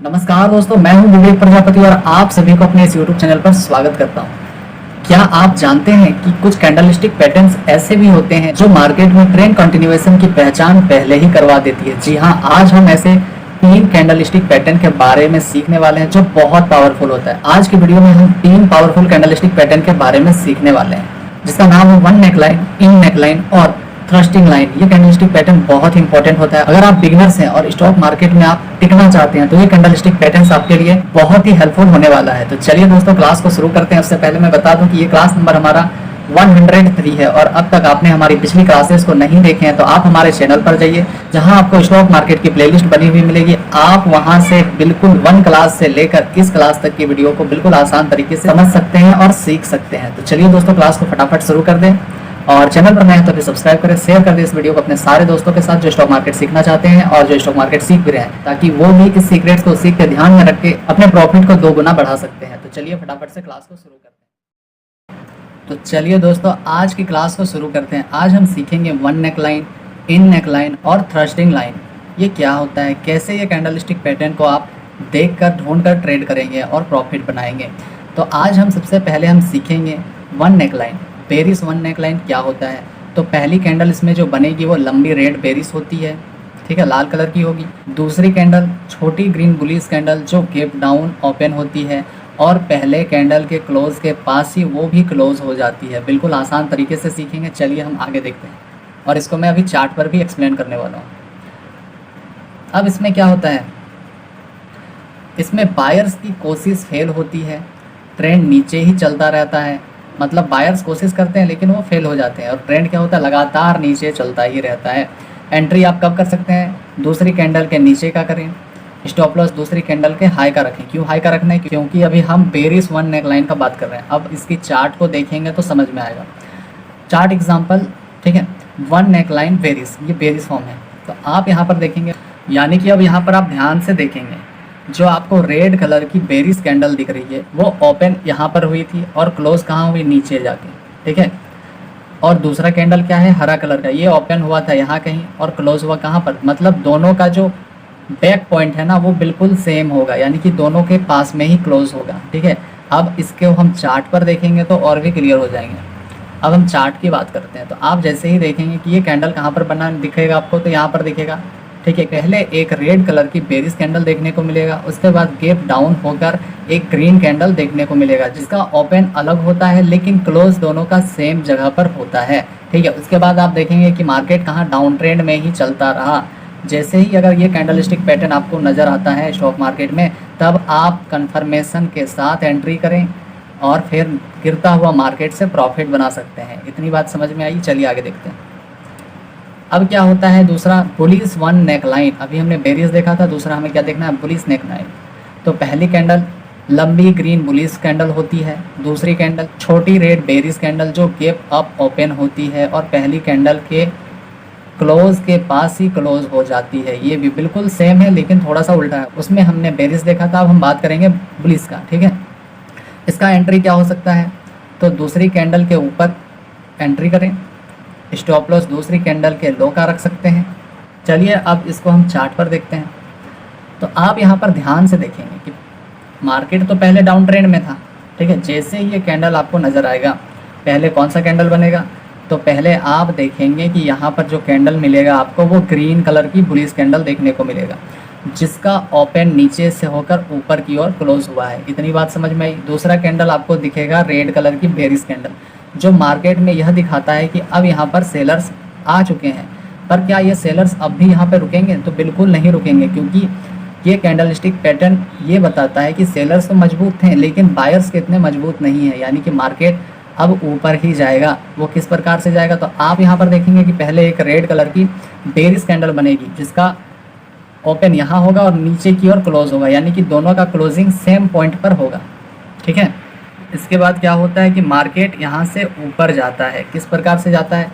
नमस्कार दोस्तों, मैं हूं विवेक प्रजापति और आप सभी को अपने इस YouTube चैनल पर स्वागत करता हूं। क्या आप जानते हैं कि कुछ कैंडलस्टिक पैटर्न्स ऐसे भी होते हैं जो मार्केट में ट्रेंड कंटिन्यूएशन की पहचान पहले ही करवा देती है। जी हां, आज हम ऐसे 3 कैंडलस्टिक पैटर्न के बारे में सीखने वाले हैं जो बहुत पावरफुल होता है। आज की वीडियो में हम 3 पावरफुल कैंडलस्टिक पैटर्न के बारे में सीखने वाले हैं, जिसका नाम है वन नेकलाइन, इन नेकलाइन और थ्रस्टिंग लाइन। ये कैंडलस्टिक पैटर्न बहुत इंपॉर्टेंट होता है। अगर आप बिगिनर्स हैं और स्टॉक मार्केट में आप टिकना चाहते हैं तो ये कैंडलस्टिक पैटर्न आपके लिए बहुत ही हेल्पफुल होने वाला है। तो चलिए दोस्तों, क्लास को शुरू करते हैं। उससे पहले मैं बता दूं कि ये क्लास नंबर हमारा 103 है और अब तक आपने हमारी पिछली क्लासेस को नहीं देखे हैं तो आप हमारे चैनल पर जाइए, जहां आपको स्टॉक मार्केट की प्लेलिस्ट बनी हुई मिलेगी। आप वहां से बिल्कुल 1 क्लास से लेकर इस क्लास तक की वीडियो को बिल्कुल आसान तरीके से समझ सकते हैं और सीख सकते हैं। तो चलिए दोस्तों, क्लास को फटाफट शुरू कर दें और चैनल पर नए हैं तो फिर सब्सक्राइब करें, शेयर कर दें इस वीडियो को अपने सारे दोस्तों के साथ जो स्टॉक मार्केट सीखना चाहते हैं और जो स्टॉक मार्केट सीख भी रहे हैं, ताकि वो भी इस सीक्रेट्स को सीख के ध्यान में रख के अपने प्रॉफिट को 2 गुना बढ़ा सकते हैं। तो चलिए फटाफट से क्लास को शुरू करते हैं। तो चलिए दोस्तों, आज की क्लास को शुरू करते हैं। आज हम सीखेंगे वन नेकलाइन, इन नेकलाइन और थ्रस्टिंग लाइन। ये क्या होता है, कैसे ये कैंडलस्टिक पैटर्न को आप देख कर ढूंढ कर ट्रेड करेंगे और प्रॉफिट बनाएंगे। तो आज हम सबसे पहले हम सीखेंगे one neckline. Bearish one neckline क्या होता है? तो पहली कैंडल इसमें जो बनेगी वो लंबी रेड बेरिश होती है, ठीक है, लाल कलर की होगी। दूसरी कैंडल छोटी ग्रीन बुलिश कैंडल जो गैप डाउन ओपन होती है और पहले कैंडल के क्लोज के पास ही वो भी क्लोज हो जाती है। बिल्कुल आसान तरीके से सीखेंगे। चलिए हम आगे देखते हैं और इसको मैं अभी चार्ट पर भी एक्सप्लेन करने वाला हूँ। अब इसमें क्या होता है, इसमें बायर्स की कोशिश फेल होती है, ट्रेंड नीचे ही चलता रहता है। मतलब बायर्स कोशिश करते हैं लेकिन वो फेल हो जाते हैं और ट्रेंड क्या होता है, लगातार नीचे चलता ही रहता है। एंट्री आप कब कर सकते हैं? दूसरी कैंडल के नीचे का करें। स्टॉप लॉस दूसरी कैंडल के हाई का रखें। क्यों हाई का रखना है? क्योंकि अभी हम बेरिश वन नेकलाइन का बात कर रहे हैं। अब इसकी चार्ट को देखेंगे तो समझ में आएगा। चार्ट एग्जाम्पल, ठीक है, वन नेकलाइन बेरिश, ये बेरिश फॉर्म है। तो आप यहाँ पर देखेंगे, यानी कि अब यहाँ पर आप ध्यान से देखेंगे, जो आपको रेड कलर की बेरिश कैंडल दिख रही है वो ओपन यहाँ पर हुई थी और क्लोज कहाँ हुई? नीचे जाके, ठीक है। और दूसरा कैंडल क्या है, हरा कलर का, ये ओपन हुआ था यहाँ कहीं और क्लोज हुआ कहाँ पर? मतलब दोनों का जो बैक पॉइंट है ना वो बिल्कुल सेम होगा, यानी कि दोनों के पास में ही क्लोज होगा, ठीक है। अब इसके हम चार्ट पर देखेंगे तो और भी क्लियर हो जाएंगे। अब हम चार्ट की बात करते हैं। तो आप जैसे ही देखेंगे कि ये कैंडल कहाँ पर बना दिखेगा आपको, तो यहाँ पर दिखेगा, ठीक है। पहले एक रेड कलर की बेरिश कैंडल देखने को मिलेगा, उसके बाद गैप डाउन होकर एक ग्रीन कैंडल देखने को मिलेगा जिसका ओपन अलग होता है लेकिन क्लोज दोनों का सेम जगह पर होता है, ठीक है। उसके बाद आप देखेंगे कि मार्केट कहाँ डाउन ट्रेंड में ही चलता रहा। जैसे ही अगर ये कैंडलस्टिक पैटर्न आपको नज़र आता है स्टॉक मार्केट में, तब आप कन्फर्मेशन के साथ एंट्री करें और फिर गिरता हुआ मार्केट से प्रॉफिट बना सकते हैं। इतनी बात समझ में आई? चलिए आगे देखते हैं। अब क्या होता है दूसरा, बुलिश वन नेकलाइन। अभी हमने बेरिश देखा था, दूसरा हमें क्या देखना है, बुलिश नेकलाइन। तो पहली कैंडल लंबी ग्रीन बुलिश कैंडल होती है, दूसरी कैंडल छोटी रेड बेरिश कैंडल जो गैप अप ओपन होती है और पहली कैंडल के क्लोज के पास ही क्लोज हो जाती है। ये भी बिल्कुल सेम है लेकिन थोड़ा सा उल्टा है। उसमें हमने बेरिश देखा था, अब हम बात करेंगे बुलिश का, ठीक है। इसका एंट्री क्या हो सकता है? तो दूसरी कैंडल के ऊपर एंट्री करें, स्टॉप लॉस दूसरी कैंडल के लो का रख सकते हैं। चलिए अब इसको हम चार्ट पर देखते हैं। तो आप यहाँ पर ध्यान से देखेंगे कि मार्केट तो पहले डाउन ट्रेंड में था, ठीक है। जैसे ही ये कैंडल आपको नज़र आएगा, पहले कौन सा कैंडल बनेगा? तो पहले आप देखेंगे कि यहाँ पर जो कैंडल मिलेगा आपको वो ग्रीन कलर की बुलिश कैंडल देखने को मिलेगा जिसका ओपन नीचे से होकर ऊपर की ओर क्लोज हुआ है। इतनी बात समझ में आई? दूसरा कैंडल आपको दिखेगा रेड कलर की बेरिश कैंडल जो मार्केट में यह दिखाता है कि अब यहाँ पर सेलर्स आ चुके हैं। पर क्या ये सेलर्स अब भी यहाँ पर रुकेंगे? तो बिल्कुल नहीं रुकेंगे, क्योंकि ये कैंडलस्टिक पैटर्न ये बताता है कि सेलर्स तो मजबूत थे लेकिन बायर्स कितने मजबूत नहीं है, यानी कि मार्केट अब ऊपर ही जाएगा। वो किस प्रकार से जाएगा? तो आप यहाँ पर देखेंगे कि पहले एक रेड कलर की बेरिश कैंडल बनेगी जिसका ओपन यहाँ होगा और नीचे की ओर क्लोज होगा, यानी कि दोनों का क्लोजिंग सेम पॉइंट पर होगा, ठीक है। इसके बाद क्या होता है कि मार्केट यहाँ से ऊपर जाता है। किस प्रकार से जाता है?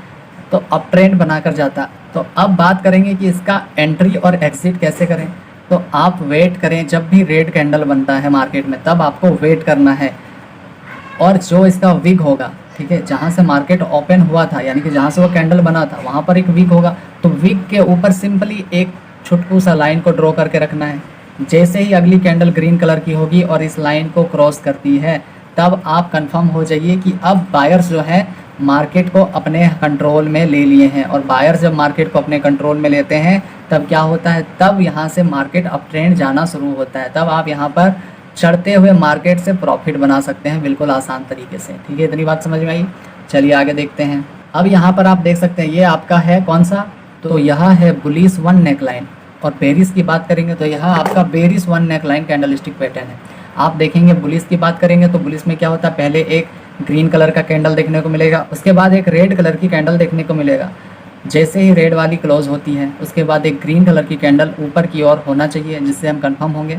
तो अप ट्रेंड बनाकर जाता है। तो अब बात करेंगे कि इसका एंट्री और एग्जिट कैसे करें। तो आप वेट करें, जब भी रेड कैंडल बनता है मार्केट में तब आपको वेट करना है और जो इसका विग होगा, ठीक है, जहाँ से मार्केट ओपन हुआ था यानी कि जहाँ से वो कैंडल बना था वहाँ पर एक विग होगा। तो विग के ऊपर सिंपली एक छोटू सा लाइन को ड्रॉ करके रखना है, जैसे ही अगली कैंडल ग्रीन कलर की होगी और इस लाइन को क्रॉस करती है, तब आप कंफर्म हो जाइए कि अब बायर्स जो है मार्केट को अपने कंट्रोल में ले लिए हैं। और बायर्स जब मार्केट को अपने कंट्रोल में लेते हैं तब क्या होता है, तब यहाँ से मार्केट अप ट्रेंड जाना शुरू होता है। तब आप यहाँ पर चढ़ते हुए मार्केट से प्रॉफिट बना सकते हैं बिल्कुल आसान तरीके से। ठीक है, इतनी बात समझ में आई। चलिए आगे देखते हैं। अब यहाँ पर आप देख सकते हैं ये आपका है कौन सा, तो यह है बुलिश वन नेकलाइन। और बेरिस की बात करेंगे तो यह आपका berries one neckline candlestick pattern है। आप देखेंगे बुलिश की बात करेंगे तो बुलिश में क्या होता है, पहले एक ग्रीन कलर का कैंडल देखने को मिलेगा, उसके बाद एक रेड कलर की कैंडल देखने को मिलेगा। जैसे ही रेड वाली क्लोज होती है उसके बाद एक ग्रीन कलर की कैंडल ऊपर की ओर होना चाहिए, जिससे हम कंफर्म होंगे,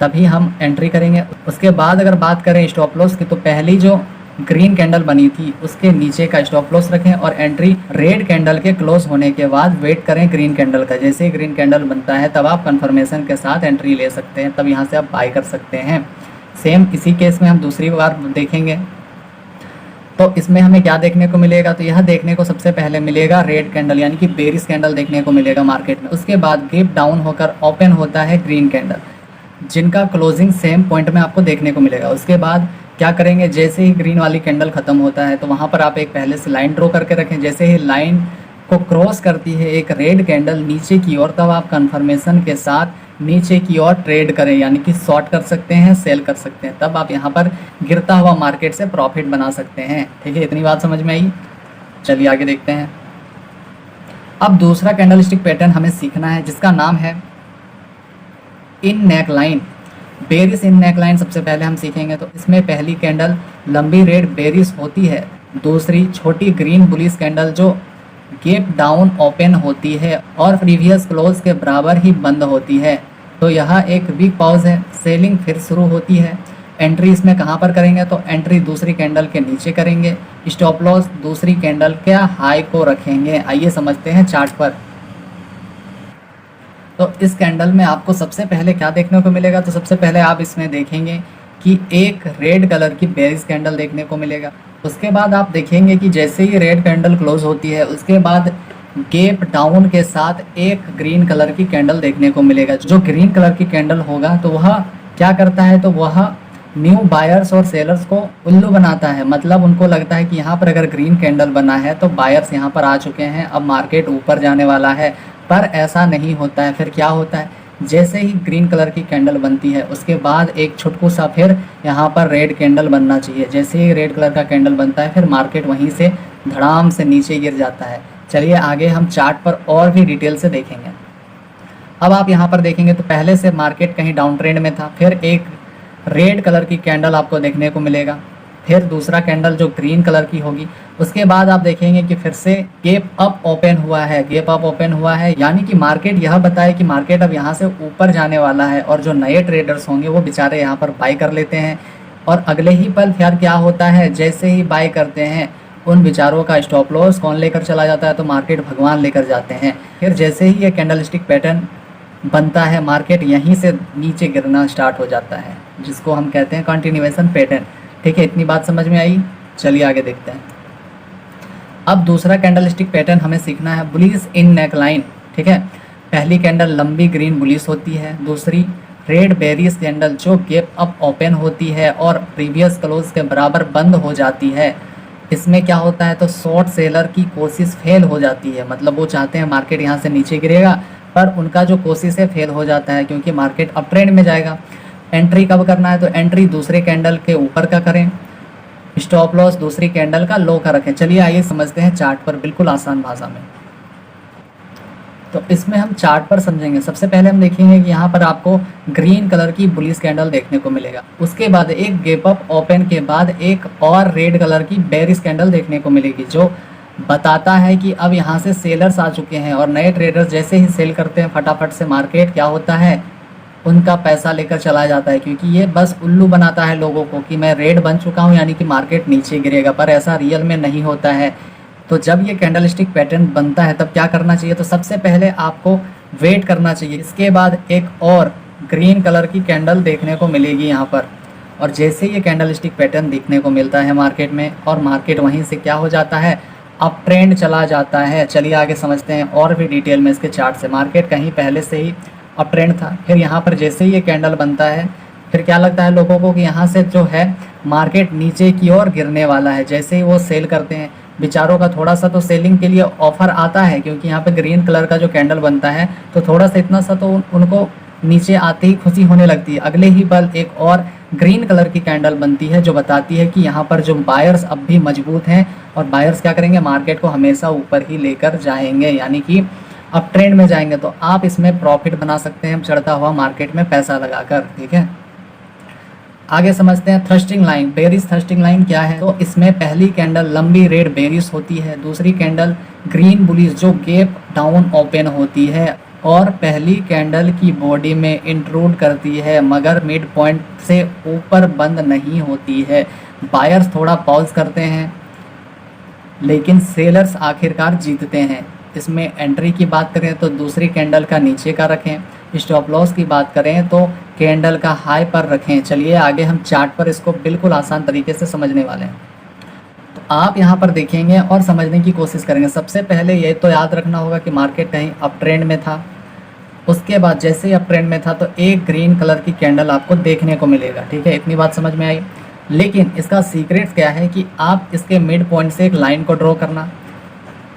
तभी हम एंट्री करेंगे। उसके बाद अगर बात करें स्टॉप लॉस की, तो पहली जो ग्रीन कैंडल बनी थी उसके नीचे का स्टॉप लॉस रखें और एंट्री रेड कैंडल के क्लोज होने के बाद वेट करें ग्रीन कैंडल का। जैसे ही ग्रीन कैंडल बनता है तब आप कंफर्मेशन के साथ एंट्री ले सकते हैं, तब यहाँ से आप बाय कर सकते हैं। सेम इसी केस में हम दूसरी बार देखेंगे तो इसमें हमें क्या देखने को मिलेगा, तो यह देखने को सबसे पहले मिलेगा रेड कैंडल यानी कि बेरिश कैंडल देखने को मिलेगा मार्केट में। उसके बाद गैप डाउन होकर ओपन होता है ग्रीन कैंडल, जिनका क्लोजिंग सेम पॉइंट में आपको देखने को मिलेगा। उसके बाद क्या करेंगे, जैसे ही ग्रीन वाली कैंडल खत्म होता है तो वहाँ पर आप एक पहले से लाइन ड्रॉ करके रखें। जैसे ही लाइन को क्रॉस करती है एक रेड कैंडल नीचे की ओर, तब आप कंफर्मेशन के साथ नीचे की ओर ट्रेड करें, यानी कि शॉर्ट कर सकते हैं, सेल कर सकते हैं। तब आप यहाँ पर गिरता हुआ मार्केट से प्रॉफिट बना सकते हैं। ठीक है, इतनी बात समझ में आई। चलिए आगे देखते हैं। अब दूसरा कैंडलस्टिक पैटर्न हमें सीखना है जिसका नाम है इन नेक लाइन। बेरिस इन नेक लाइन सबसे पहले हम सीखेंगे। तो इसमें पहली कैंडल लंबी रेड बेरिस होती है, दूसरी छोटी ग्रीन बुलिश कैंडल जो गैप डाउन ओपन होती है और प्रीवियस क्लोज के बराबर ही बंद होती है। तो यह एक वीक पॉज है, सेलिंग फिर शुरू होती है। एंट्री इसमें कहाँ पर करेंगे, तो एंट्री दूसरी कैंडल के नीचे करेंगे। स्टॉप लॉस दूसरी कैंडल के हाई को रखेंगे। आइए समझते हैं चार्ट पर। तो इस कैंडल में आपको सबसे पहले क्या देखने को मिलेगा, तो सबसे पहले आप इसमें देखेंगे कि एक रेड कलर की बेरिश कैंडल देखने को मिलेगा। उसके बाद आप देखेंगे कि जैसे ही रेड कैंडल क्लोज होती है उसके बाद गैप डाउन के साथ एक ग्रीन कलर की कैंडल देखने को मिलेगा। जो ग्रीन कलर की कैंडल होगा तो वह क्या करता है, तो वह न्यू बायर्स और सेलर्स को उल्लू बनाता है। मतलब उनको लगता है कि यहाँ पर अगर ग्रीन कैंडल बना है तो बायर्स यहाँ पर आ चुके हैं, अब मार्केट ऊपर जाने वाला है। पर ऐसा नहीं होता है। फिर क्या होता है, जैसे ही ग्रीन कलर की कैंडल बनती है उसके बाद एक छुटकू सा फिर यहाँ पर रेड कैंडल बनना चाहिए। जैसे ही रेड कलर का कैंडल बनता है फिर मार्केट वहीं से धड़ाम से नीचे गिर जाता है। चलिए आगे हम चार्ट पर और भी डिटेल से देखेंगे। अब आप यहाँ पर देखेंगे तो पहले से मार्केट कहीं डाउन ट्रेंड में था, फिर एक रेड कलर की कैंडल आपको देखने को मिलेगा, फिर दूसरा कैंडल जो ग्रीन कलर की होगी। उसके बाद आप देखेंगे कि फिर से गैप अप ओपन हुआ है। गैप अप ओपन हुआ है यानी कि मार्केट यह बताए कि मार्केट अब यहाँ से ऊपर जाने वाला है, और जो नए ट्रेडर्स होंगे वो बेचारे यहाँ पर बाई कर लेते हैं। और अगले ही पल फिर क्या होता है, जैसे ही बाई करते हैं उन बेचारों का स्टॉप लॉस कौन लेकर चला जाता है, तो मार्केट भगवान लेकर जाते हैं। फिर जैसे ही ये कैंडलस्टिक पैटर्न बनता है मार्केट यहीं से नीचे गिरना स्टार्ट हो जाता है, जिसको हम कहते हैं कंटिन्यूएशन पैटर्न। ठीक है, इतनी बात समझ में आई। चलिए आगे देखते हैं। अब दूसरा कैंडलस्टिक पैटर्न हमें सीखना है बुलिश इन नेक लाइन। ठीक है, पहली कैंडल लंबी ग्रीन बुलिश होती है, दूसरी रेड बेरिश कैंडल जो गैप अप ओपन होती है और प्रीवियस क्लोज के बराबर बंद हो जाती है। इसमें क्या होता है, तो शॉर्ट सेलर की कोशिश फेल हो जाती है। मतलब वो चाहते हैं मार्केट यहाँ से नीचे गिरेगा, पर उनका जो कोशिश है फेल हो जाता है, क्योंकि मार्केट अप ट्रेंड में जाएगा। एंट्री कब करना है, तो एंट्री दूसरे कैंडल के ऊपर का करें, स्टॉप लॉस दूसरी कैंडल का लो का रखें। चलिए आइए समझते हैं चार्ट पर बिल्कुल आसान भाषा में। तो इसमें हम चार्ट पर समझेंगे। सबसे पहले हम देखेंगे कि यहाँ पर आपको ग्रीन कलर की बुलिश कैंडल देखने को मिलेगा। उसके बाद एक गैप अप ओपन के बाद एक और रेड कलर की बेरिश कैंडल देखने को मिलेगी, जो बताता है कि अब यहाँ से सेलर्स आ चुके हैं। और नए ट्रेडर्स जैसे ही सेल करते हैं फटाफट से मार्केट क्या होता है, उनका पैसा लेकर चला जाता है, क्योंकि ये बस उल्लू बनाता है लोगों को कि मैं रेड बन चुका हूँ यानी कि मार्केट नीचे गिरेगा, पर ऐसा रियल में नहीं होता है। तो जब ये कैंडलस्टिक पैटर्न बनता है तब क्या करना चाहिए, तो सबसे पहले आपको वेट करना चाहिए। इसके बाद एक और ग्रीन कलर की कैंडल देखने को मिलेगी यहाँ पर, और जैसे ये कैंडलस्टिक पैटर्न देखने को मिलता है मार्केट में, और मार्केट वहीं से क्या हो जाता है, अप ट्रेंड चला जाता है। चलिए आगे समझते हैं और भी डिटेल में इसके चार्ट से। मार्केट कहीं पहले से ही अप ट्रेंड था। फिर यहाँ पर जैसे ही ये कैंडल बनता है, फिर क्या लगता है लोगों को कि यहाँ से जो है मार्केट नीचे की ओर गिरने वाला है। जैसे ही वो सेल करते हैं, बेचारों का थोड़ा सा तो सेलिंग के लिए ऑफर आता है, क्योंकि यहाँ पे ग्रीन कलर का जो कैंडल बनता है तो थोड़ा सा इतना सा तो उनको नीचे आते ही खुशी होने लगती है। अगले ही पल एक और ग्रीन कलर की कैंडल बनती है जो बताती है कि यहाँ पर जो बायर्स अब भी मजबूत हैं, और बायर्स क्या करेंगे, मार्केट को हमेशा ऊपर ही लेकर जाएंगे, यानी कि अप ट्रेंड में जाएंगे। तो आप इसमें प्रॉफिट बना सकते हैं चढ़ता हुआ मार्केट में पैसा लगाकर। ठीक है, आगे समझते हैं thrusting line. Bearish thrusting line क्या है? तो इसमें पहली कैंडल लंबी रेड बेरिश होती है, दूसरी कैंडल ग्रीन बुलिश जो गैप डाउन ओपन होती है, और पहली कैंडल की बॉडी में इंट्रूड करती है मगर मिड पॉइंट से ऊपर बंद नहीं होती है। बायर्स थोड़ा पॉज करते हैं लेकिन सेलर्स आखिरकार जीतते हैं। इसमें एंट्री की बात करें तो दूसरी कैंडल का नीचे का रखें, स्टॉप लॉस की बात करें तो कैंडल का हाई पर रखें। चलिए आगे हम चार्ट पर इसको बिल्कुल आसान तरीके से समझने वाले हैं। तो आप यहाँ पर देखेंगे और समझने की कोशिश करेंगे। सबसे पहले ये तो याद रखना होगा कि मार्केट कहीं अप ट्रेंड में था, उसके बाद जैसे ही अप ट्रेंड में था तो एक ग्रीन कलर की कैंडल आपको देखने को मिलेगा। ठीक है, इतनी बात समझ में आई। लेकिन इसका सीक्रेट क्या है कि आप इसके मिड पॉइंट से एक लाइन को ड्रॉ करना,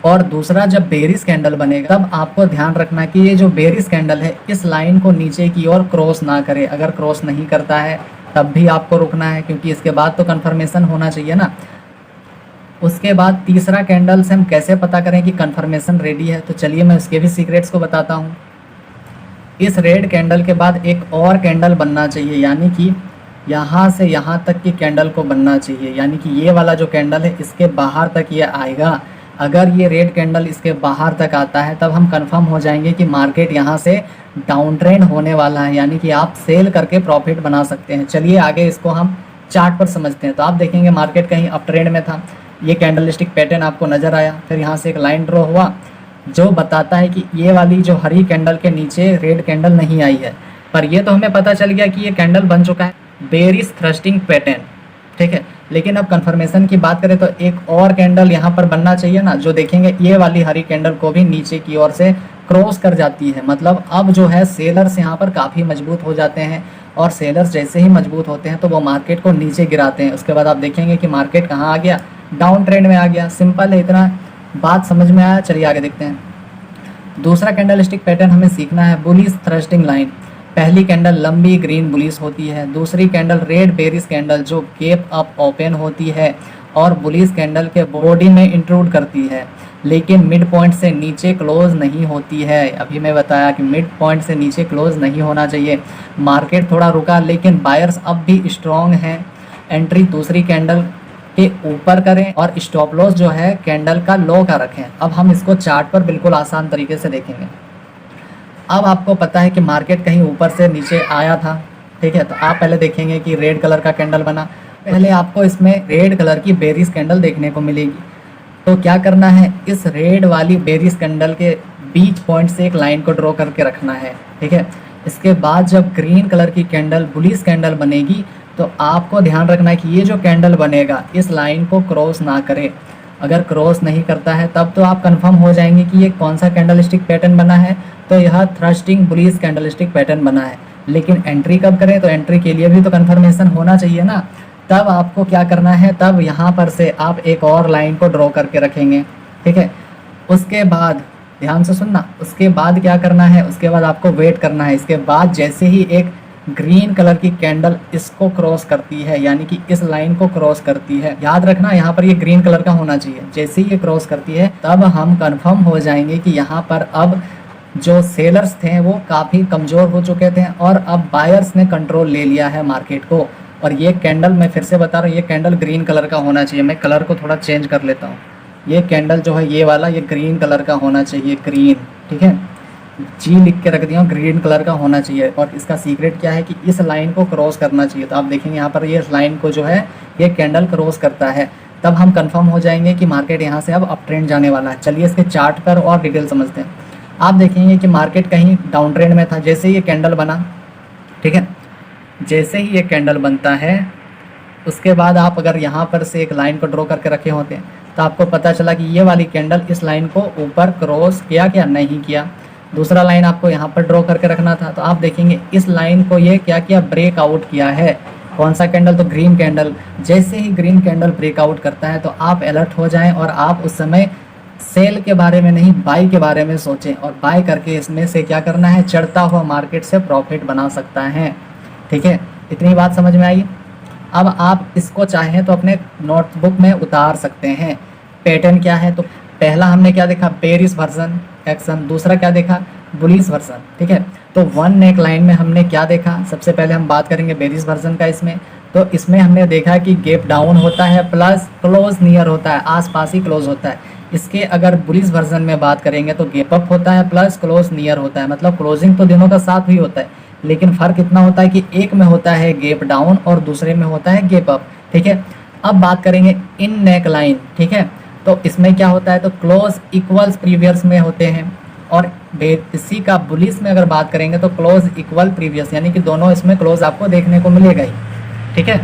और दूसरा जब बेरिश कैंडल बनेगा तब आपको ध्यान रखना कि ये जो बेरिश कैंडल है इस लाइन को नीचे की ओर क्रॉस ना करे। अगर क्रॉस नहीं करता है तब भी आपको रुकना है, क्योंकि इसके बाद तो कंफर्मेशन होना चाहिए ना। उसके बाद तीसरा कैंडल से हम कैसे पता करें कि कंफर्मेशन रेडी है? तो चलिए मैं उसके भी सीक्रेट्स को बताता हूँ। इस रेड कैंडल के बाद एक और कैंडल बनना चाहिए, यानी कि यहाँ से यहाँ तक की कैंडल को बनना चाहिए, यानी कि ये वाला जो कैंडल है इसके बाहर तक ये आएगा। अगर ये रेड कैंडल इसके बाहर तक आता है तब हम कंफर्म हो जाएंगे कि मार्केट यहाँ से डाउन ट्रेंड होने वाला है, यानी कि आप सेल करके प्रॉफिट बना सकते हैं। चलिए आगे इसको हम चार्ट पर समझते हैं। तो आप देखेंगे मार्केट कहीं अप ट्रेंड में था, ये कैंडलस्टिक पैटर्न आपको नज़र आया, फिर यहाँ से एक लाइन ड्रॉ हुआ जो बताता है कि ये वाली जो हरी कैंडल के नीचे रेड कैंडल नहीं आई है। पर ये तो हमें पता चल गया कि ये कैंडल बन चुका है बेरिश थ्रस्टिंग पैटर्न। ठीक है, लेकिन अब कंफर्मेशन की बात करें तो एक और कैंडल यहाँ पर बनना चाहिए ना, जो देखेंगे ये वाली हरी कैंडल को भी नीचे की ओर से क्रॉस कर जाती है। मतलब अब जो है सेलर्स यहाँ पर काफ़ी मजबूत हो जाते हैं, और सेलर्स जैसे ही मजबूत होते हैं तो वो मार्केट को नीचे गिराते हैं। उसके बाद आप देखेंगे कि मार्केट कहाँ आ गया, डाउन ट्रेंड में आ गया। सिंपल है, इतना बात समझ में आया। चलिए आगे देखते हैं। दूसरा कैंडलस्टिक पैटर्न हमें सीखना है बुलिश थ्रस्टिंग लाइन। पहली कैंडल लंबी ग्रीन बुलिश होती है, दूसरी कैंडल रेड बेरिश कैंडल जो गैप अप ओपन होती है और बुलिश कैंडल के बॉडी में इंट्रूड करती है, लेकिन मिड पॉइंट से नीचे क्लोज नहीं होती है। अभी मैं बताया कि मिड पॉइंट से नीचे क्लोज नहीं होना चाहिए। मार्केट थोड़ा रुका लेकिन बायर्स अब भी स्ट्रॉन्ग हैं। एंट्री दूसरी कैंडल के ऊपर करें और स्टॉप लॉस जो है कैंडल का लो का रखें। अब हम इसको चार्ट पर बिल्कुल आसान तरीके से देखेंगे। अब आपको पता है कि मार्केट कहीं ऊपर से नीचे आया था। ठीक है, तो आप पहले देखेंगे कि रेड कलर का कैंडल बना। पहले आपको इसमें रेड कलर की बेरिश कैंडल देखने को मिलेगी। तो क्या करना है, इस रेड वाली बेरिश कैंडल के बीच पॉइंट से एक लाइन को ड्रॉ करके रखना है। ठीक है, इसके बाद जब ग्रीन कलर की कैंडल बुलिश कैंडल बनेगी तो आपको ध्यान रखना है कि ये जो कैंडल बनेगा इस लाइन को क्रॉस ना करे। अगर क्रॉस नहीं करता है तब तो आप कंफर्म हो जाएंगे कि ये कौन सा कैंडलस्टिक पैटर्न बना है, तो यह थ्रस्टिंग बुलिश कैंडलस्टिक पैटर्न बना है। लेकिन एंट्री कब करें, तो एंट्री के लिए भी तो कंफर्मेशन होना चाहिए ना। तब आपको क्या करना है, तब यहाँ पर से आप एक और लाइन को ड्रॉ करके रखेंगे। ठीक है, उसके बाद ध्यान से सुनना, उसके बाद क्या करना है, उसके बाद आपको वेट करना है। इसके बाद जैसे ही एक ग्रीन कलर की कैंडल इसको क्रॉस करती है, यानी कि इस लाइन को क्रॉस करती है, याद रखना यहाँ पर ये ग्रीन कलर का होना चाहिए। जैसे ही ये क्रॉस करती है तब हम कंफर्म हो जाएंगे कि यहाँ पर अब जो सेलर्स थे वो काफ़ी कमज़ोर हो चुके थे और अब बायर्स ने कंट्रोल ले लिया है मार्केट को। और ये कैंडल मैं फिर से बता रहा हूँ, ये कैंडल ग्रीन कलर का होना चाहिए। मैं कलर को थोड़ा चेंज कर लेता हूँ। ये कैंडल जो है ये वाला, ये ग्रीन कलर का होना चाहिए, ग्रीन। ठीक है, जी लिख के रख दिया, ग्रीन कलर का होना चाहिए। और इसका सीक्रेट क्या है कि इस लाइन को क्रॉस करना चाहिए। तो आप देखेंगे यहाँ पर ये लाइन को जो है ये कैंडल क्रॉस करता है, तब हम कंफर्म हो जाएंगे कि मार्केट यहाँ से अब अप ट्रेंड जाने वाला है। चलिए इसके चार्ट पर और डिटेल समझते हैं। आप देखेंगे कि मार्केट कहीं डाउन ट्रेंड में था, जैसे ये कैंडल बना, ठीक है, जैसे ही ये कैंडल बनता है उसके बाद आप अगर यहाँ पर से एक लाइन को ड्रॉ करके रखे होते हैं तो आपको पता चला कि ये वाली कैंडल इस लाइन को ऊपर क्रॉस किया क्या, नहीं किया। दूसरा लाइन आपको यहाँ पर ड्रॉ करके रखना था। तो आप देखेंगे इस लाइन को ये क्या किया, ब्रेक आउट किया है। कौन सा कैंडल, तो ग्रीन कैंडल। जैसे ही ग्रीन कैंडल ब्रेकआउट करता है तो आप अलर्ट हो जाएं और आप उस समय सेल के बारे में नहीं, बाई के बारे में सोचें और बाय करके इसमें से क्या करना है, चढ़ता हुआ मार्केट से प्रॉफिट बना सकता है। ठीक है, इतनी बात समझ में आई। अब आप इसको चाहें तो अपने नोटबुक में उतार सकते हैं। पैटर्न क्या है, तो पहला हमने क्या देखा, बेरिश वर्जन एक्शन। दूसरा क्या देखा, बुलिश वर्जन। ठीक है, तो वन नेक लाइन में हमने क्या देखा, सबसे पहले हम बात करेंगे बेरिश वर्जन का। इसमें तो इसमें हमने देखा कि गैप डाउन होता है प्लस क्लोज नियर होता है, आसपास ही क्लोज होता है। इसके अगर बुलिश वर्जन में बात करेंगे तो गैप अप होता है प्लस क्लोज नियर होता है, मतलब क्लोजिंग तो दोनों का साथ ही होता है, लेकिन फर्क इतना होता है कि एक में होता है गैप डाउन और दूसरे में होता है गैप अप। ठीक है, अब बात करेंगे इन नेक लाइन। ठीक है, तो इसमें क्या होता है, तो क्लोज इक्वल्स प्रीवियस में होते हैं और इसी का बुलिश में अगर बात करेंगे तो क्लोज इक्वल प्रीवियस, यानी कि दोनों इसमें क्लोज आपको देखने को मिलेगा ही। ठीक है,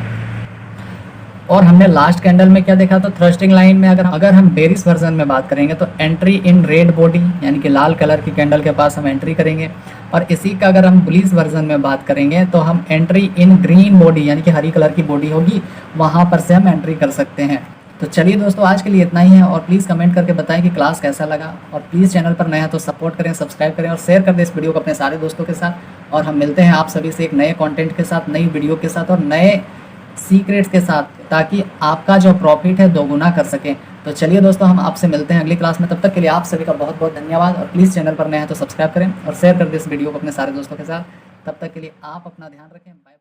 और हमने लास्ट कैंडल में क्या देखा, तो थ्रस्टिंग लाइन में अगर हम बेरिश वर्जन में बात करेंगे तो एंट्री इन रेड बॉडी, यानी कि लाल कलर की कैंडल के पास हम एंट्री करेंगे। और इसी का अगर हम बुलिश वर्जन में बात करेंगे तो हम एंट्री इन ग्रीन बॉडी, यानी कि हरी कलर की बॉडी होगी, वहाँ पर से हम एंट्री कर सकते हैं। तो चलिए दोस्तों, आज के लिए इतना ही है और प्लीज़ कमेंट करके बताएं कि क्लास कैसा लगा। और प्लीज़ चैनल पर नया है तो सपोर्ट करें, सब्सक्राइब करें और शेयर कर दें इस वीडियो को अपने सारे दोस्तों के साथ। और हम मिलते हैं आप सभी से एक नए कंटेंट के साथ, नई वीडियो के साथ और नए सीक्रेट्स के साथ, ताकि आपका जो प्रॉफिट है दोगुना कर सकें। तो चलिए दोस्तों, हम आपसे मिलते हैं अगली क्लास में। तब तक के लिए आप सभी का बहुत बहुत धन्यवाद और प्लीज़ चैनल पर नया है तो सब्सक्राइब करें और शेयर कर दें इस वीडियो को अपने सारे दोस्तों के साथ। तब तक के लिए आप अपना ध्यान रखें। बाय।